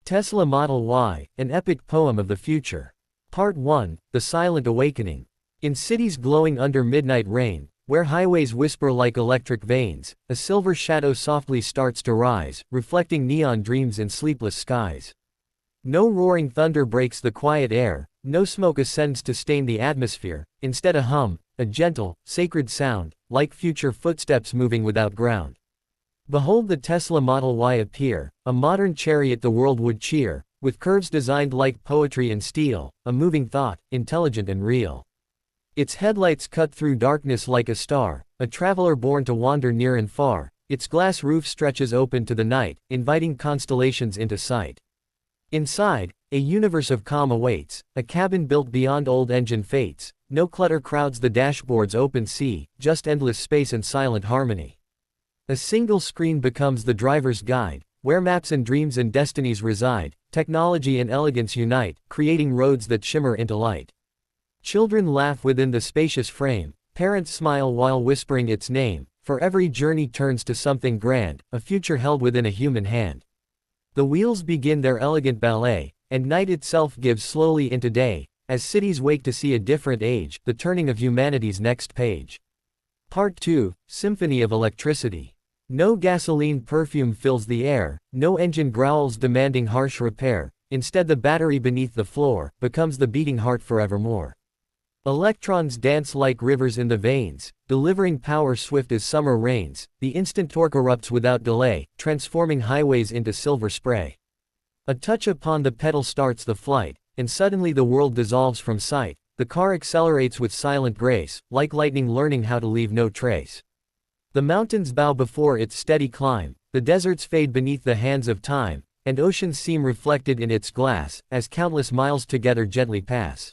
Tesla Model Y, an epic poem of the future. Part 1, The Silent Awakening. In cities glowing under midnight rain, where highways whisper like electric veins, a silver shadow softly starts to rise, reflecting neon dreams in sleepless skies. No roaring thunder breaks the quiet air, no smoke ascends to stain the atmosphere, instead a hum, a gentle, sacred sound, like future footsteps moving without ground. Behold the Tesla Model Y appear, a modern chariot the world would cheer, with curves designed like poetry and steel, a moving thought, intelligent and real. Its headlights cut through darkness like a star, a traveler born to wander near and far. Its glass roof stretches open to the night, inviting constellations into sight. Inside, a universe of calm awaits, a cabin built beyond old engine fates. No clutter crowds the dashboard's open sea, just endless space and silent harmony. A single screen becomes the driver's guide, where maps and dreams and destinies reside. Technology and elegance unite, creating roads that shimmer into light. Children laugh within the spacious frame, parents smile while whispering its name, for every journey turns to something grand, a future held within a human hand. The wheels begin their elegant ballet, and night itself gives slowly into day, as cities wake to see a different age, the turning of humanity's next page. Part 2, Symphony of Electricity. No gasoline perfume fills the air, no engine growls demanding harsh repair, instead the battery beneath the floor becomes the beating heart forevermore. Electrons dance like rivers in the veins, delivering power swift as summer rains. The instant torque erupts without delay, transforming highways into silver spray. A touch upon the pedal starts the flight, and suddenly the world dissolves from sight. The car accelerates with silent grace, like lightning learning how to leave no trace. The mountains bow before its steady climb, the deserts fade beneath the hands of time, and oceans seem reflected in its glass, as countless miles together gently pass.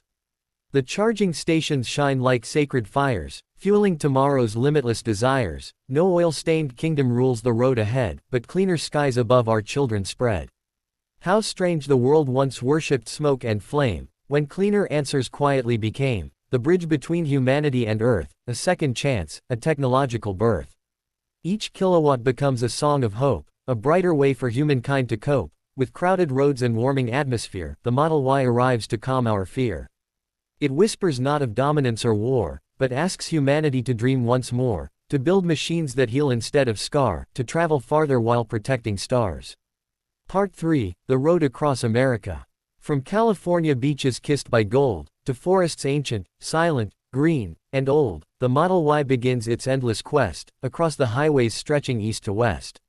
The charging stations shine like sacred fires, fueling tomorrow's limitless desires. No oil-stained kingdom rules the road ahead, but cleaner skies above our children spread. How strange the world once worshipped smoke and flame, when cleaner answers quietly became the bridge between humanity and earth, a second chance, a technological birth. Each kilowatt becomes a song of hope, a brighter way for humankind to cope. With crowded roads and warming atmosphere, the Model Y arrives to calm our fear. It whispers not of dominance or war, but asks humanity to dream once more, to build machines that heal instead of scar, to travel farther while protecting stars. Part 3, The Road Across America. From California beaches kissed by gold, to forests ancient, silent, green, and old, the Model Y begins its endless quest, across the highways stretching east to west.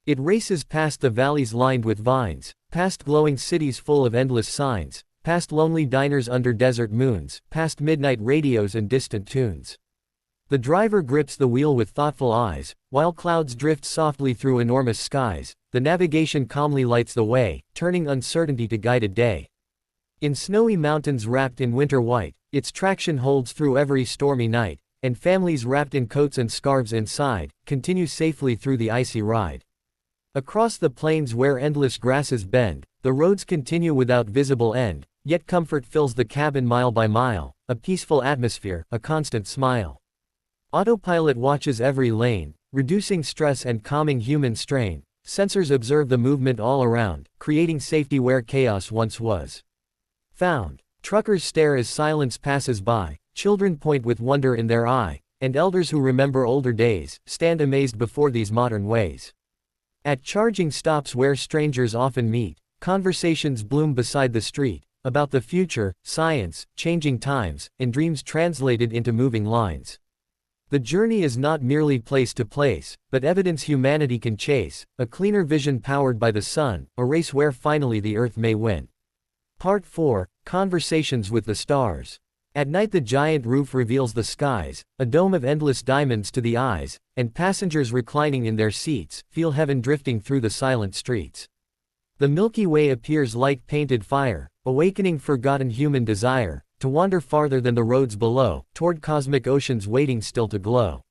It races past the valleys lined with vines, past glowing cities full of endless signs, past lonely diners under desert moons, past midnight radios and distant tunes. The driver grips the wheel with thoughtful eyes, while clouds drift softly through enormous skies. The navigation calmly lights the way, turning uncertainty to guided day. In snowy mountains wrapped in winter white, its traction holds through every stormy night, and families wrapped in coats and scarves inside continue safely through the icy ride. Across the plains where endless grasses bend, the roads continue without visible end, yet comfort fills the cabin mile by mile, a peaceful atmosphere, a constant smile. Autopilot watches every lane, reducing stress and calming human strain. Sensors observe the movement all around, creating safety where chaos once was found. Truckers stare as silence passes by, children point with wonder in their eye, and elders who remember older days stand amazed before these modern ways. At charging stops where strangers often meet, conversations bloom beside the street, about the future, science, changing times, and dreams translated into moving lines. The journey is not merely place to place, but evidence humanity can chase, a cleaner vision powered by the sun, a race where finally the earth may win. Part 4, Conversations with the Stars. At night the giant roof reveals the skies, a dome of endless diamonds to the eyes, and passengers reclining in their seats feel heaven drifting through the silent streets. The Milky Way appears like painted fire, awakening forgotten human desire, to wander farther than the roads below, toward cosmic oceans waiting still to glow.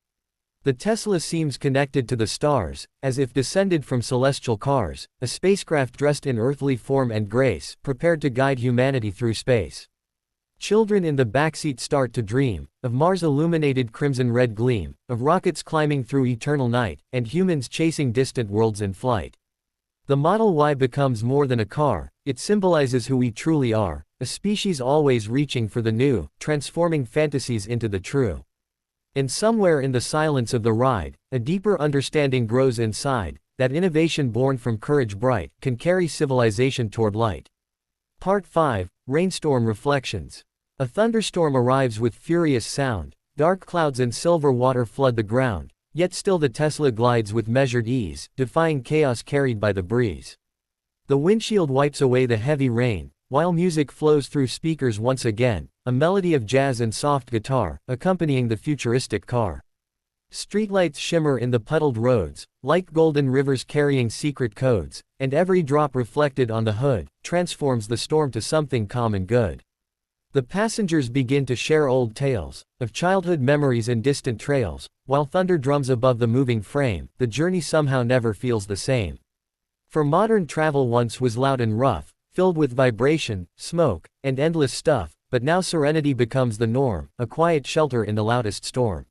The Tesla seems connected to the stars, as if descended from celestial cars, a spacecraft dressed in earthly form and grace, prepared to guide humanity through space. Children in the backseat start to dream, of Mars' illuminated crimson-red gleam, of rockets climbing through eternal night, and humans chasing distant worlds in flight. The Model Y becomes more than a car, it symbolizes who we truly are, a species always reaching for the new, transforming fantasies into the true. And somewhere in the silence of the ride, a deeper understanding grows inside, that innovation born from courage bright, can carry civilization toward light. Part 5, Rainstorm Reflections. A thunderstorm arrives with furious sound, dark clouds and silver water flood the ground, yet still the Tesla glides with measured ease, defying chaos carried by the breeze. The windshield wipes away the heavy rain, while music flows through speakers once again, a melody of jazz and soft guitar, accompanying the futuristic car. Streetlights shimmer in the puddled roads, like golden rivers carrying secret codes, and every drop reflected on the hood, transforms the storm to something calm and good. The passengers begin to share old tales, of childhood memories and distant trails, while thunder drums above the moving frame, the journey somehow never feels the same. For modern travel once was loud and rough, filled with vibration, smoke, and endless stuff, but now serenity becomes the norm, a quiet shelter in the loudest storm.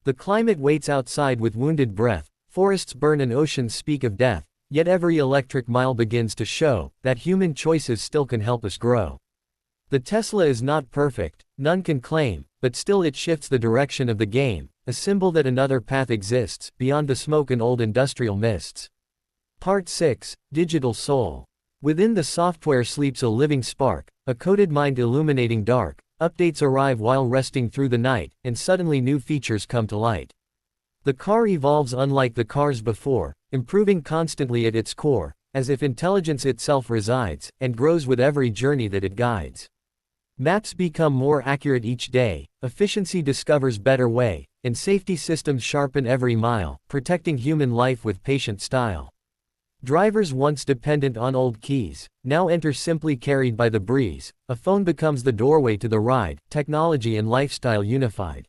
The climate waits outside with wounded breath, forests burn and oceans speak of death, yet every electric mile begins to show that human choices still can help us grow. The Tesla is not perfect, none can claim, but still it shifts the direction of the game, a symbol that another path exists, beyond the smoke and old industrial mists. Part 6, Digital Soul. Within the software sleeps a living spark, a coded mind illuminating dark. Updates arrive while resting through the night, and suddenly new features come to light. The car evolves unlike the cars before, improving constantly at its core, as if intelligence itself resides, and grows with every journey that it guides. Maps become more accurate each day, efficiency discovers better way, and safety systems sharpen every mile, protecting human life with patient style. Drivers once dependent on old keys, now enter simply carried by the breeze, a phone becomes the doorway to the ride, technology and lifestyle unified.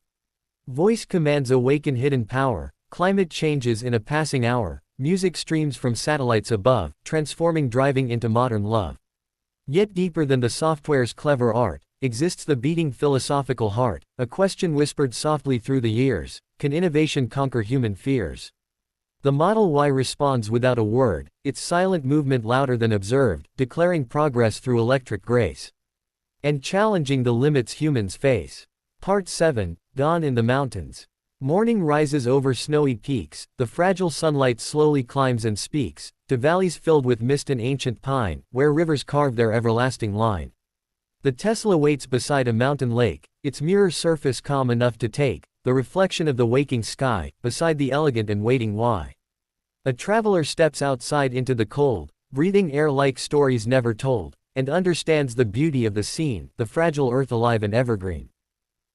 Voice commands awaken hidden power, climate changes in a passing hour, music streams from satellites above, transforming driving into modern love. Yet deeper than the software's clever art, exists the beating philosophical heart, a question whispered softly through the years: can innovation conquer human fears? The Model Y responds without a word, its silent movement louder than observed, declaring progress through electric grace. And challenging the limits humans face. Part 7, Dawn in the Mountains. Morning rises over snowy peaks, the fragile sunlight slowly climbs and speaks, to valleys filled with mist and ancient pine, where rivers carve their everlasting line. The Tesla waits beside a mountain lake, its mirror surface calm enough to take the reflection of the waking sky, beside the elegant and waiting Y. A traveler steps outside into the cold, breathing air like stories never told, and understands the beauty of the scene, the fragile earth alive and evergreen.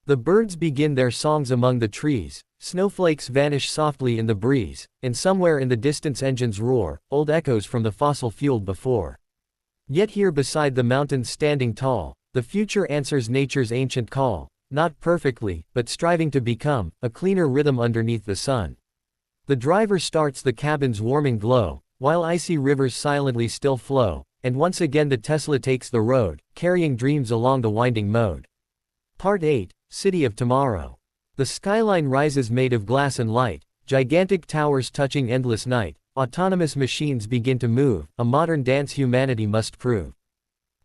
The birds begin their songs among the trees, snowflakes vanish softly in the breeze, and somewhere in the distance engines roar, old echoes from the fossil-fueled before. Yet here beside the mountains standing tall, the future answers nature's ancient call, not perfectly, but striving to become a cleaner rhythm underneath the sun. The driver starts the cabin's warming glow, while icy rivers silently still flow, and once again the Tesla takes the road, carrying dreams along the winding mode. Part 8, City of Tomorrow. The skyline rises made of glass and light, gigantic towers touching endless night, autonomous machines begin to move, a modern dance humanity must prove.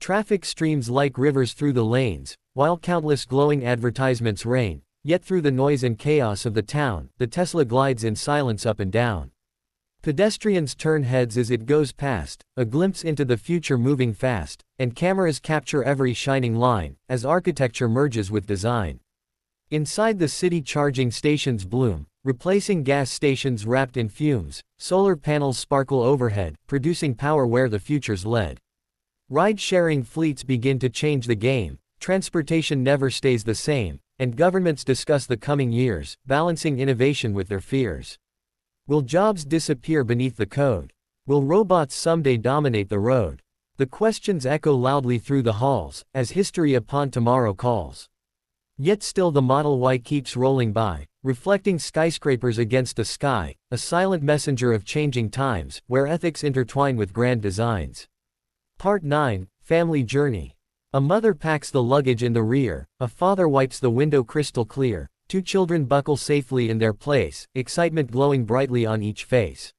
Traffic streams like rivers through the lanes, while countless glowing advertisements rain, yet through the noise and chaos of the town, the Tesla glides in silence up and down. Pedestrians turn heads as it goes past, a glimpse into the future moving fast, and cameras capture every shining line, as architecture merges with design. Inside the city charging stations bloom, replacing gas stations wrapped in fumes, solar panels sparkle overhead, producing power where the future's led. Ride-sharing fleets begin to change the game, transportation never stays the same, and governments discuss the coming years, balancing innovation with their fears. Will jobs disappear beneath the code? Will robots someday dominate the road? The questions echo loudly through the halls, as history upon tomorrow calls. Yet still the Model Y keeps rolling by, reflecting skyscrapers against the sky, a silent messenger of changing times, where ethics intertwine with grand designs. Part 9, Family Journey. A mother packs the luggage in the rear, a father wipes the window crystal clear, two children buckle safely in their place, excitement glowing brightly on each face.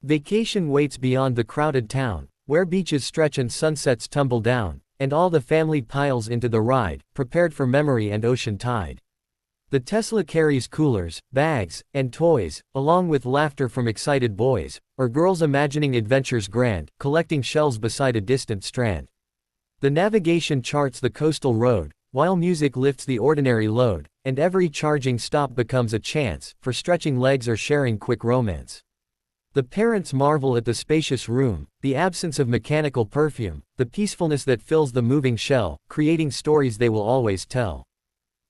Vacation waits beyond the crowded town, where beaches stretch and sunsets tumble down, and all the family piles into the ride, prepared for memory and ocean tide. The Tesla carries coolers, bags, and toys, along with laughter from excited boys, or girls imagining adventures grand, collecting shells beside a distant strand. The navigation charts the coastal road, while music lifts the ordinary load, and every charging stop becomes a chance for stretching legs or sharing quick romance. The parents marvel at the spacious room, the absence of mechanical perfume, the peacefulness that fills the moving shell, creating stories they will always tell.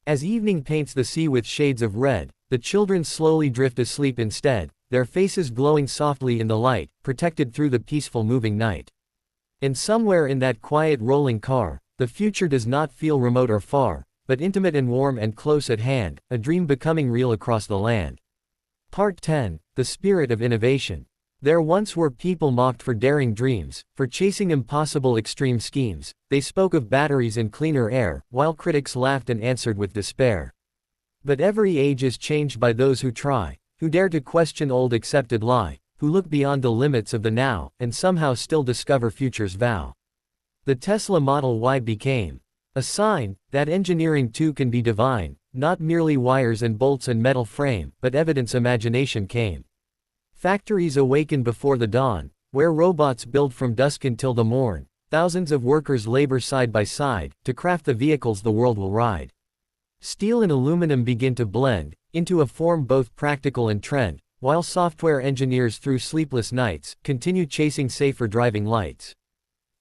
As evening paints the sea with shades of red, the children slowly drift asleep instead, their faces glowing softly in the light, protected through the peaceful moving night. And somewhere in that quiet rolling car, the future does not feel remote or far, but intimate and warm and close at hand, a dream becoming real across the land. Part 10, The Spirit of Innovation. There once were people mocked for daring dreams, for chasing impossible extreme schemes. They spoke of batteries and cleaner air, while critics laughed and answered with despair. But every age is changed by those who try, who dare to question old accepted lie, who look beyond the limits of the now, and somehow still discover future's vow. The Tesla Model Y became a sign that engineering too can be divine, not merely wires and bolts and metal frame, but evidence imagination came. Factories awaken before the dawn, where robots build from dusk until the morn. Thousands of workers labor side by side, to craft the vehicles the world will ride. Steel and aluminum begin to blend, into a form both practical and trend, while software engineers through sleepless nights, continue chasing safer driving lights.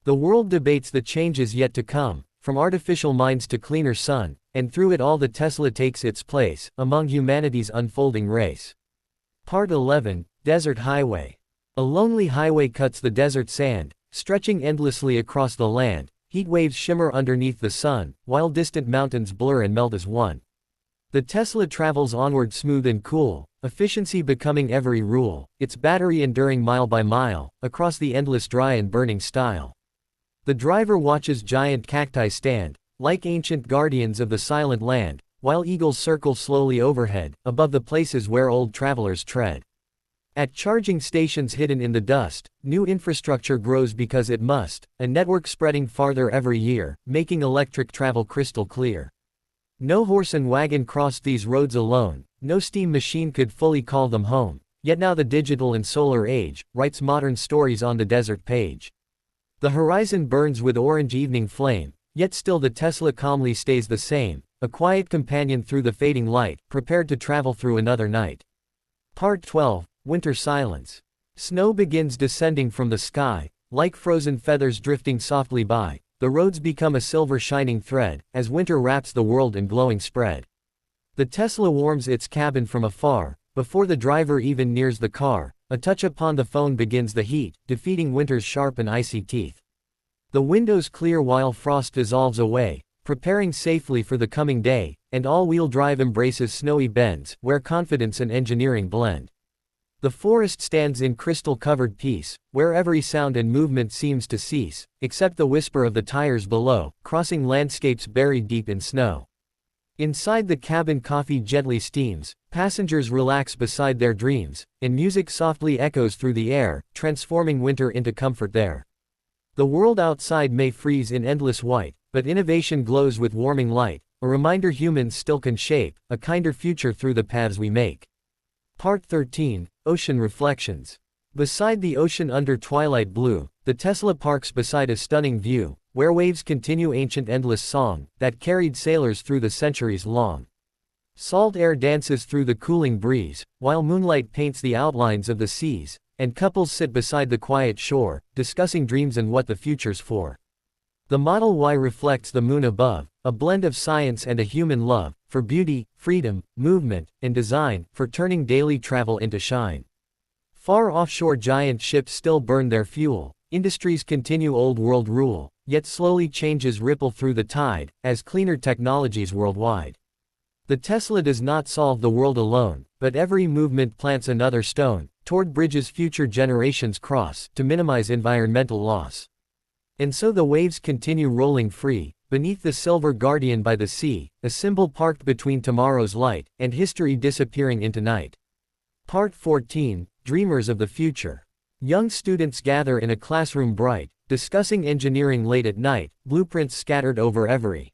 The world debates the changes yet to come, from artificial minds to cleaner sun, and through it all the Tesla takes its place, among humanity's unfolding race. Part 11, Desert Highway. A lonely highway cuts the desert sand, stretching endlessly across the land. Heat waves shimmer underneath the sun, while distant mountains blur and melt as one. The Tesla travels onward smooth and cool, efficiency becoming every rule, its battery enduring mile by mile, across the endless dry and burning style. The driver watches giant cacti stand, like ancient guardians of the silent land, while eagles circle slowly overhead, above the places where old travelers tread. At charging stations hidden in the dust, new infrastructure grows because it must, a network spreading farther every year, making electric travel crystal clear. No horse and wagon crossed these roads alone, no steam machine could fully call them home, yet now the digital and solar age writes modern stories on the desert page. The horizon burns with orange evening flame, yet still the Tesla calmly stays the same, a quiet companion through the fading light, prepared to travel through another night. Part 12, Winter Silence. Snow begins descending from the sky, like frozen feathers drifting softly by. The roads become a silver shining thread, as winter wraps the world in glowing spread. The Tesla warms its cabin from afar, before the driver even nears the car. A touch upon the phone begins the heat, defeating winter's sharp and icy teeth. The windows clear while frost dissolves away, preparing safely for the coming day, and all-wheel drive embraces snowy bends, where confidence and engineering blend. The forest stands in crystal-covered peace, where every sound and movement seems to cease, except the whisper of the tires below, crossing landscapes buried deep in snow. Inside the cabin coffee gently steams, passengers relax beside their dreams, and music softly echoes through the air, transforming winter into comfort there. The world outside may freeze in endless white, but innovation glows with warming light, a reminder humans still can shape a kinder future through the paths we make. Part 13, Ocean Reflections. Beside the ocean under twilight blue, the Tesla parks beside a stunning view, where waves continue ancient endless song, that carried sailors through the centuries long. Salt air dances through the cooling breeze, while moonlight paints the outlines of the seas, and couples sit beside the quiet shore, discussing dreams and what the future's for. The Model Y reflects the moon above, a blend of science and a human love, for beauty, freedom, movement, and design, for turning daily travel into shine. Far offshore giant ships still burn their fuel, industries continue old world rule, yet slowly changes ripple through the tide, as cleaner technologies worldwide. The Tesla does not solve the world alone, but every movement plants another stone, toward bridges future generations cross, to minimize environmental loss. And so the waves continue rolling free, beneath the silver guardian by the sea, a symbol parked between tomorrow's light, and history disappearing into night. Part 14, Dreamers of the Future. Young students gather in a classroom bright, discussing engineering late at night, blueprints scattered over every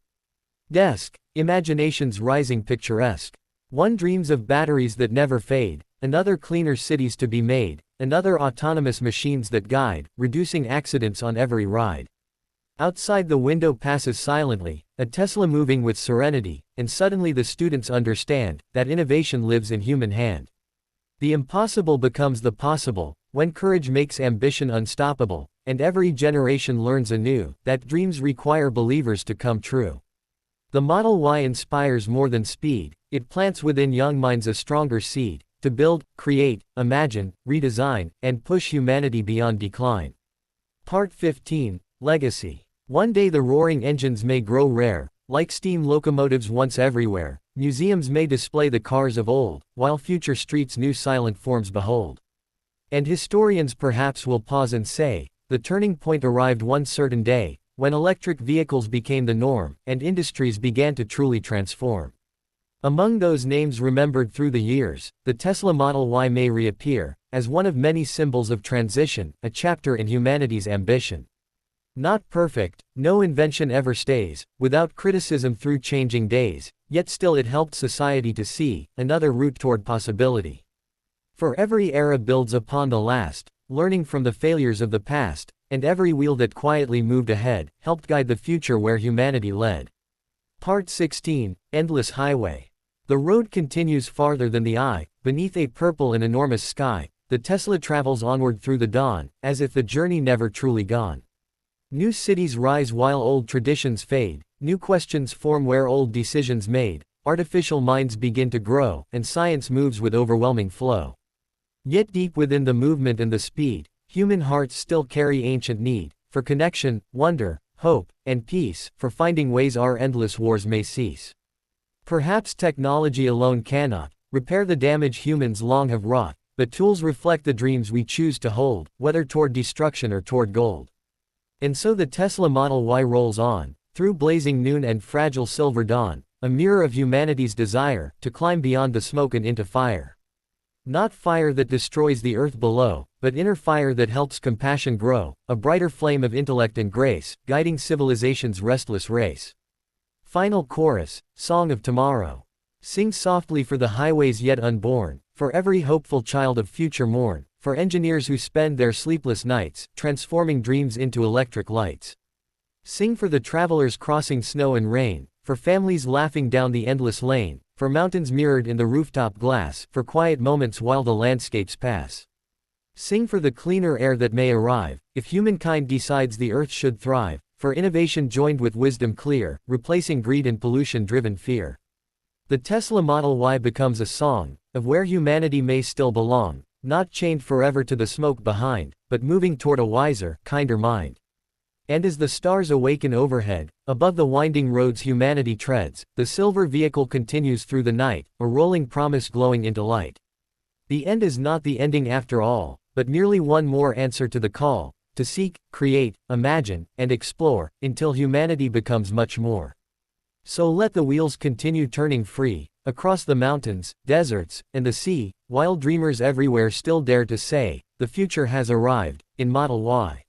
desk, imaginations rising picturesque. One dreams of batteries that never fade, another cleaner cities to be made, another autonomous machines that guide, reducing accidents on every ride. Outside the window passes silently, a Tesla moving with serenity, and suddenly the students understand that innovation lives in human hand. The impossible becomes the possible, when courage makes ambition unstoppable, and every generation learns anew that dreams require believers to come true. The Model Y inspires more than speed, it plants within young minds a stronger seed, to build, create, imagine, redesign, and push humanity beyond decline. Part 15, Legacy. One day the roaring engines may grow rare, like steam locomotives once everywhere. Museums may display the cars of old, while future streets new silent forms behold. And historians perhaps will pause and say, the turning point arrived one certain day, when electric vehicles became the norm, and industries began to truly transform. Among those names remembered through the years, the Tesla Model Y may reappear, as one of many symbols of transition, a chapter in humanity's ambition. Not perfect, no invention ever stays, without criticism through changing days, yet still it helped society to see another route toward possibility. For every era builds upon the last, learning from the failures of the past, and every wheel that quietly moved ahead helped guide the future where humanity led. Part 16, Endless Highway. The road continues farther than the eye, beneath a purple and enormous sky. The Tesla travels onward through the dawn, as if the journey never truly gone. New cities rise while old traditions fade, new questions form where old decisions made, artificial minds begin to grow, and science moves with overwhelming flow. Yet deep within the movement and the speed, human hearts still carry ancient need, for connection, wonder, hope, and peace, for finding ways our endless wars may cease. Perhaps technology alone cannot repair the damage humans long have wrought, but tools reflect the dreams we choose to hold, whether toward destruction or toward gold. And so the Tesla Model Y rolls on, through blazing noon and fragile silver dawn, a mirror of humanity's desire to climb beyond the smoke and into fire. Not fire that destroys the earth below, but inner fire that helps compassion grow, a brighter flame of intellect and grace, guiding civilization's restless race. Final chorus, Song of Tomorrow. Sing softly for the highways yet unborn, for every hopeful child of future morn, for engineers who spend their sleepless nights, transforming dreams into electric lights. Sing for the travelers crossing snow and rain, for families laughing down the endless lane, for mountains mirrored in the rooftop glass, for quiet moments while the landscapes pass. Sing for the cleaner air that may arrive, if humankind decides the earth should thrive, for innovation joined with wisdom clear, replacing greed and pollution-driven fear. The Tesla Model Y becomes a song of where humanity may still belong, not chained forever to the smoke behind, but moving toward a wiser, kinder mind. And as the stars awaken overhead, above the winding roads humanity treads, the silver vehicle continues through the night, a rolling promise glowing into light. The end is not the ending after all, but merely one more answer to the call, to seek, create, imagine, and explore, until humanity becomes much more. So let the wheels continue turning free, across the mountains, deserts, and the sea, while dreamers everywhere still dare to say, the future has arrived, in Model Y.